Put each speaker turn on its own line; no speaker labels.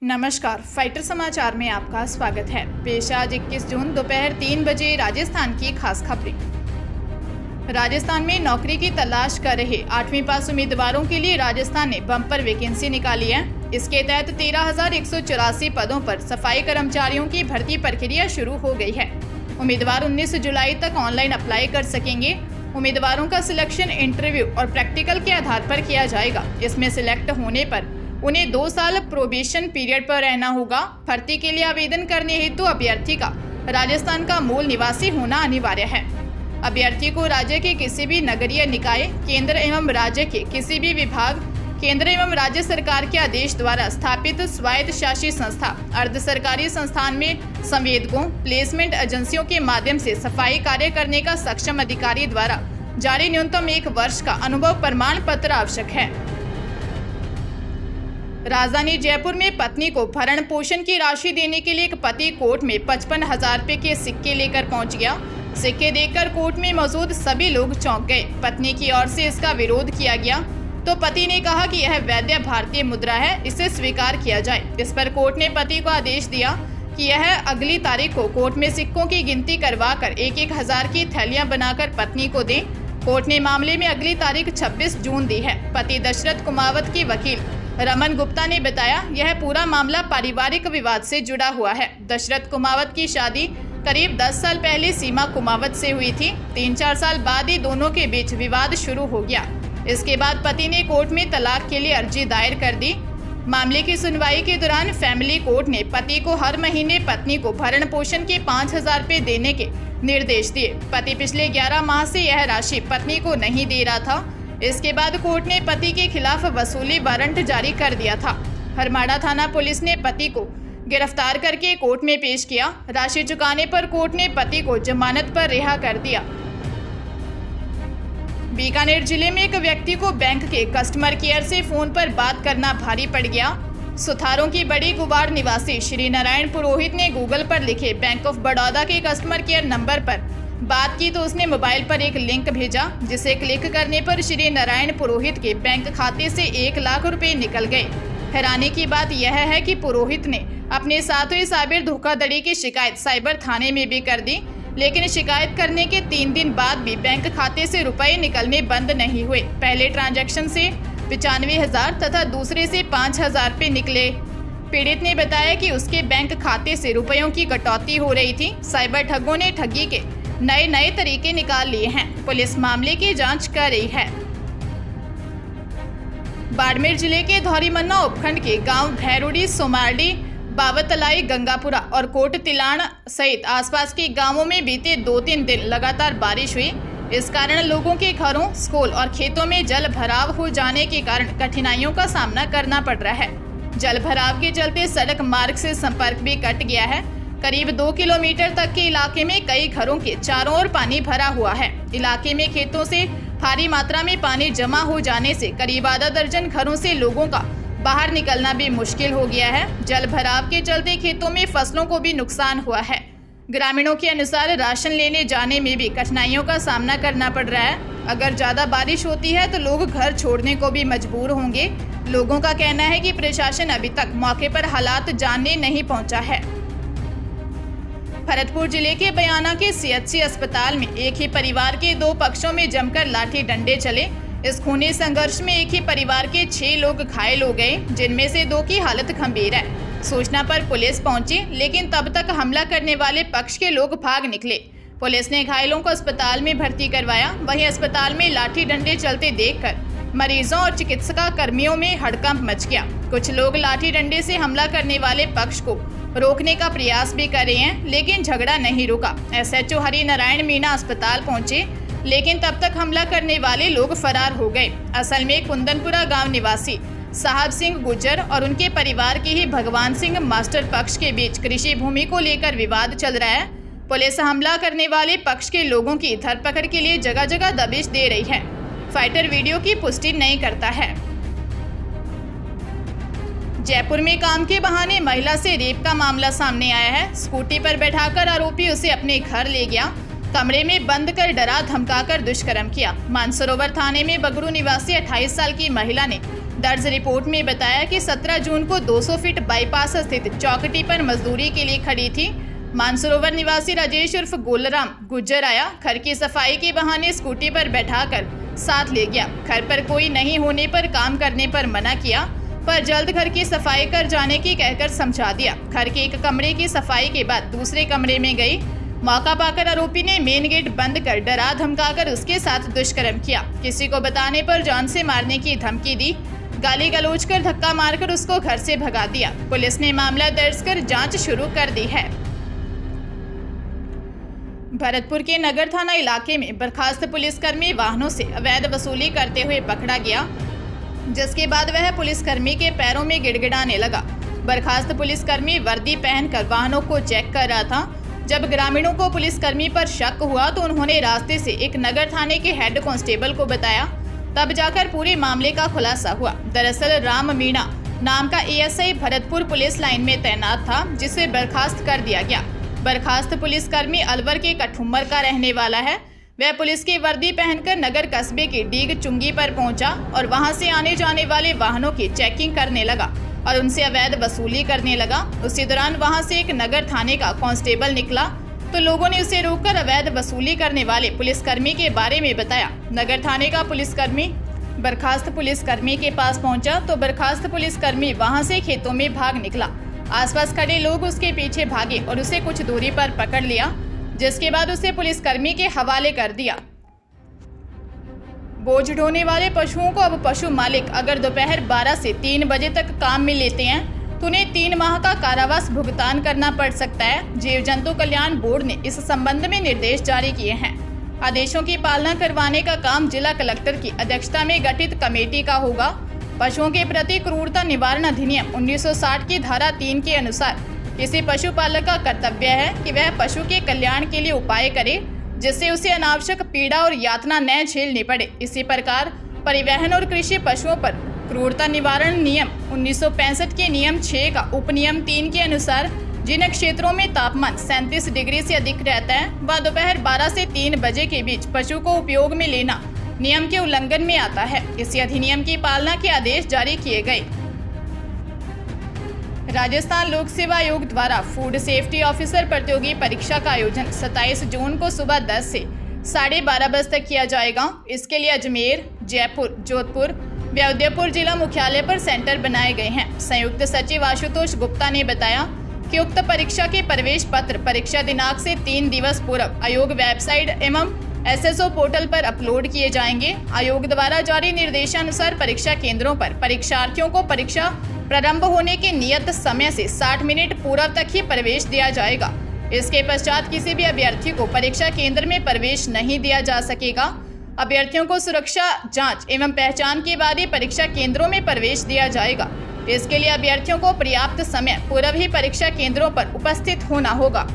नमस्कार, फाइटर समाचार में आपका स्वागत है। पेश आज 21 जून दोपहर 3 बजे राजस्थान की खास खबरें। राजस्थान में नौकरी की तलाश कर रहे 8वीं पास उम्मीदवारों के लिए राजस्थान ने बम्पर वैकेंसी निकाली है। इसके तहत 13,184 पदों पर सफाई कर्मचारियों की भर्ती प्रक्रिया शुरू हो गई है। उम्मीदवार 19 जुलाई तक ऑनलाइन अप्लाई कर सकेंगे। उम्मीदवारों का सिलेक्शन इंटरव्यू और प्रैक्टिकल के आधार पर किया जाएगा। इसमें सिलेक्ट होने पर उन्हें 2 साल प्रोबेशन पीरियड पर रहना होगा। भर्ती के लिए आवेदन करने हेतु अभ्यर्थी का राजस्थान का मूल निवासी होना अनिवार्य है। अभ्यर्थी को राज्य के किसी भी नगरीय निकाय, केंद्र एवं राज्य के किसी भी विभाग, केंद्र एवं राज्य सरकार के आदेश द्वारा स्थापित स्वायत्त शासी संस्था, अर्ध सरकारी संस्थान में संवेदकों, प्लेसमेंट एजेंसियों के माध्यम से सफाई कार्य करने का सक्षम अधिकारी द्वारा जारी न्यूनतम 1 वर्ष का अनुभव प्रमाण पत्र आवश्यक है। राजधानी जयपुर में पत्नी को भरण पोषण की राशि देने के लिए एक पति कोर्ट में 55,000 रुपए के सिक्के लेकर पहुंच गया। सिक्के देखकर कोर्ट में मौजूद सभी लोग चौंक गए। पत्नी की ओर से इसका विरोध किया गया तो पति ने कहा कि यह वैध भारतीय मुद्रा है, इसे स्वीकार किया जाए। इस पर कोर्ट ने पति को आदेश दिया कि यह अगली तारीख को कोर्ट में सिक्कों की गिनती करवाकर 1-1 हजार की थैलियां बनाकर पत्नी को दें। कोर्ट ने मामले में अगली तारीख 26 जून दी है। पति दशरथ कुमावत की वकील रमन गुप्ता ने बताया, यह पूरा मामला पारिवारिक विवाद से जुड़ा हुआ है। दशरथ कुमावत की शादी करीब 10 साल पहले सीमा कुमावत से हुई थी। 3-4 साल बाद ही दोनों के बीच विवाद शुरू हो गया। इसके बाद पति ने कोर्ट में तलाक के लिए अर्जी दायर कर दी। मामले की सुनवाई के दौरान फैमिली कोर्ट ने पति को हर महीने पत्नी को भरण पोषण के 5,000 रुपए देने के निर्देश दिए। पति पिछले 11 माह से यह राशि पत्नी को नहीं दे रहा था। इसके बाद कोर्ट ने पति के खिलाफ वसूली वारंट जारी कर दिया था। हरमाड़ा थाना पुलिस ने पति को गिरफ्तार करके कोर्ट में पेश किया। राशि चुकाने पर कोर्ट ने पति को जमानत पर रिहा कर दिया। बीकानेर जिले में एक व्यक्ति को बैंक के कस्टमर केयर से फोन पर बात करना भारी पड़ गया। सुथारों की बड़ी गुवाड़ निवासी श्री नारायण पुरोहित ने गूगल पर लिखे बैंक ऑफ बड़ौदा के कस्टमर केयर नंबर पर बात की तो उसने मोबाइल पर एक लिंक भेजा, जिसे क्लिक करने पर श्री नारायण पुरोहित के बैंक खाते से 1 लाख रुपए निकल गए। हैरानी की बात यह है कि पुरोहित ने अपने साथ हुई साइबर धोखाधड़ी की शिकायत साइबर थाने में भी कर दी, लेकिन शिकायत करने के 3 दिन बाद भी बैंक खाते से रुपए निकलने बंद नहीं हुए। पहले ट्रांजैक्शन से 95,000 तथा दूसरे से 5,000 रुपए निकले। पीड़ित ने बताया कि उसके बैंक खाते से रुपयों की कटौती हो रही थी। साइबर ठगों ने ठगी के नए तरीके निकाल लिए हैं। पुलिस मामले की जांच कर रही है। बाड़मेर जिले के धौरीमन्ना उपखंड के गांव भैरोडी, सोमारडी, बावतलाई, गंगापुरा और कोट तिलाण सहित आसपास के गांवों में बीते 2-3 दिन लगातार बारिश हुई। इस कारण लोगों के घरों, स्कूल और खेतों में जल भराव हो जाने के कारण कठिनाइयों का सामना करना पड़ रहा है। जल भराव के चलते सड़क मार्ग से संपर्क भी कट गया है। करीब 2 किलोमीटर तक के इलाके में कई घरों के चारों ओर पानी भरा हुआ है। इलाके में खेतों से भारी मात्रा में पानी जमा हो जाने से करीब आधा दर्जन घरों से लोगों का बाहर निकलना भी मुश्किल हो गया है। जल भराव के चलते खेतों में फसलों को भी नुकसान हुआ है। ग्रामीणों के अनुसार राशन लेने जाने में भी कठिनाइयों का सामना करना पड़ रहा है। अगर ज्यादा बारिश होती है तो लोग घर छोड़ने को भी मजबूर होंगे। लोगों का कहना है कि प्रशासन अभी तक मौके पर हालात जानने नहीं पहुंचा है। भरतपुर जिले के बयाना के सीएचसी अस्पताल में एक ही परिवार के 2 पक्षों में जमकर लाठी डंडे चले। इस खूनी संघर्ष में एक ही परिवार के 6 लोग घायल हो गए, जिनमें से 2 की हालत गंभीर है। सूचना पर पुलिस पहुंची, लेकिन तब तक हमला करने वाले पक्ष के लोग भाग निकले। पुलिस ने घायलों को अस्पताल में भर्ती करवाया। वहीं अस्पताल में लाठी डंडे चलते देखकर मरीजों और चिकित्सा कर्मियों में हड़कंप मच गया। कुछ लोग लाठी डंडे से हमला करने वाले पक्ष को रोकने का प्रयास भी कर रहे हैं, लेकिन झगड़ा नहीं रुका। एसएचओ हरि नारायण मीणा अस्पताल पहुंचे, लेकिन तब तक हमला करने वाले लोग फरार हो गए। असल में कुंदनपुरा गांव निवासी साहब सिंह गुज्जर और उनके परिवार के ही भगवान सिंह मास्टर पक्ष के बीच कृषि भूमि को लेकर विवाद चल रहा है। पुलिस हमला करने वाले पक्ष के लोगों की धरपकड़ के लिए जगह जगह दबिश दे रही है। फाइटर वीडियो की पुष्टि नहीं करता है। जयपुर में काम के बहाने महिला से रेप का मामला सामने आया है। स्कूटी पर बैठाकर आरोपी उसे अपने घर ले गया। कमरे में बंद कर डरा धमकाकर दुष्कर्म किया। मानसरोवर थाने में बगरू निवासी 28 साल की महिला ने दर्ज रिपोर्ट में बताया कि 17 जून को 200 फीट बाईपास स्थित चौकटी पर मजदूरी के लिए खड़ी थी। मानसरोवर निवासी राजेश उर्फ गोलराम गुज्जर आया, घर की सफाई के बहाने स्कूटी पर बैठाकर साथ ले गया। घर पर कोई नहीं होने पर काम करने पर मना किया, पर जल्द घर की सफाई कर जाने की कहकर समझा दिया। घर के एक कमरे की सफाई के बाद दूसरे कमरे में गई। मौका पाकर आरोपी ने मेन गेट बंद कर डरा धमकाकर उसके साथ दुष्कर्म किया। किसी को बताने पर जान से मारने की धमकी दी। गाली गलौज कर धक्का मारकर उसको घर से भगा दिया। पुलिस ने मामला दर्ज कर जांच शुरू कर दी है। भरतपुर के नगर थाना इलाके में बर्खास्त पुलिसकर्मी वाहनों से अवैध वसूली करते हुए पकड़ा गया, जिसके बाद वह पुलिसकर्मी के पैरों में गिड़गिड़ाने लगा। बर्खास्त पुलिसकर्मी वर्दी पहनकर वाहनों को चेक कर रहा था। जब ग्रामीणों को पुलिसकर्मी पर शक हुआ तो उन्होंने रास्ते से एक नगर थाने के हेड कांस्टेबल को बताया, तब जाकर पूरे मामले का खुलासा हुआ। दरअसल राम मीणा नाम का एएसआई भरतपुर पुलिस लाइन में तैनात था, जिसे बर्खास्त कर दिया गया। बर्खास्त पुलिसकर्मी अलवर के कठुम्बर का रहने वाला है। वह पुलिस की वर्दी पहनकर नगर कस्बे के डीग चुंगी पर पहुंचा और वहां से आने जाने वाले वाहनों की चेकिंग करने लगा और उनसे अवैध वसूली करने लगा। उसी दौरान वहां से एक नगर थाने का कांस्टेबल निकला तो लोगों ने उसे रोककर अवैध वसूली करने वाले पुलिसकर्मी के बारे में बताया। नगर थाने का पुलिसकर्मी बर्खास्त पुलिसकर्मी के पास पहुंचा तो बर्खास्त पुलिसकर्मी वहां से खेतों में भाग निकला। आसपास खड़े लोग उसके पीछे भागे और उसे कुछ दूरी पर पकड़ लिया, जिसके बाद उसे पुलिसकर्मी के हवाले कर दिया। बोझ ढोने वाले पशुओं को अब पशु मालिक अगर दोपहर 12 से 3 बजे तक काम में लेते हैं तो उन्हें 3 माह का कारावास भुगतान करना पड़ सकता है। जीव जंतु कल्याण बोर्ड ने इस संबंध में निर्देश जारी किए हैं। आदेशों की पालना करवाने का काम जिला कलेक्टर की अध्यक्षता में गठित कमेटी का होगा। पशुओं के प्रति क्रूरता निवारण अधिनियम 1960 की धारा 3 के अनुसार किसी पशुपालक का कर्तव्य है कि वह पशु के कल्याण के लिए उपाय करे, जिससे उसे अनावश्यक पीड़ा और यातना न झेलनी पड़े। इसी प्रकार परिवहन और कृषि पशुओं पर क्रूरता निवारण नियम 1965 के नियम 6 का उपनियम 3 के अनुसार जिन क्षेत्रों में तापमान 37 डिग्री से अधिक रहता है वह दोपहर 12 से 3 बजे के बीच पशु को उपयोग में लेना नियम के उल्लंघन में आता है। इसी अधिनियम की पालना के आदेश जारी किए गए। राजस्थान लोक सेवा आयोग द्वारा फूड सेफ्टी ऑफिसर प्रतियोगी परीक्षा का आयोजन 27 जून को सुबह 10 से 12:30 बजे तक किया जाएगा। इसके लिए अजमेर, जयपुर, जोधपुर व उदयपुर जिला मुख्यालय पर सेंटर बनाए गए हैं। संयुक्त सचिव आशुतोष गुप्ता ने बताया कि उक्त परीक्षा के प्रवेश पत्र परीक्षा दिनांक से 3 दिवस पूर्व आयोग वेबसाइट एवं SSO पोर्टल पर अपलोड किए जाएंगे। आयोग द्वारा जारी निर्देशानुसार परीक्षा केंद्रों पर परीक्षार्थियों को परीक्षा प्रारंभ होने के नियत समय से 60 मिनट पूर्व तक ही प्रवेश दिया जाएगा। इसके पश्चात किसी भी अभ्यर्थी को परीक्षा केंद्र में प्रवेश नहीं दिया जा सकेगा। अभ्यर्थियों को सुरक्षा जांच एवं पहचान के बाद ही परीक्षा केंद्रों में प्रवेश दिया जाएगा। इसके लिए अभ्यर्थियों को पर्याप्त समय पूर्व ही परीक्षा केंद्रों पर उपस्थित होना होगा।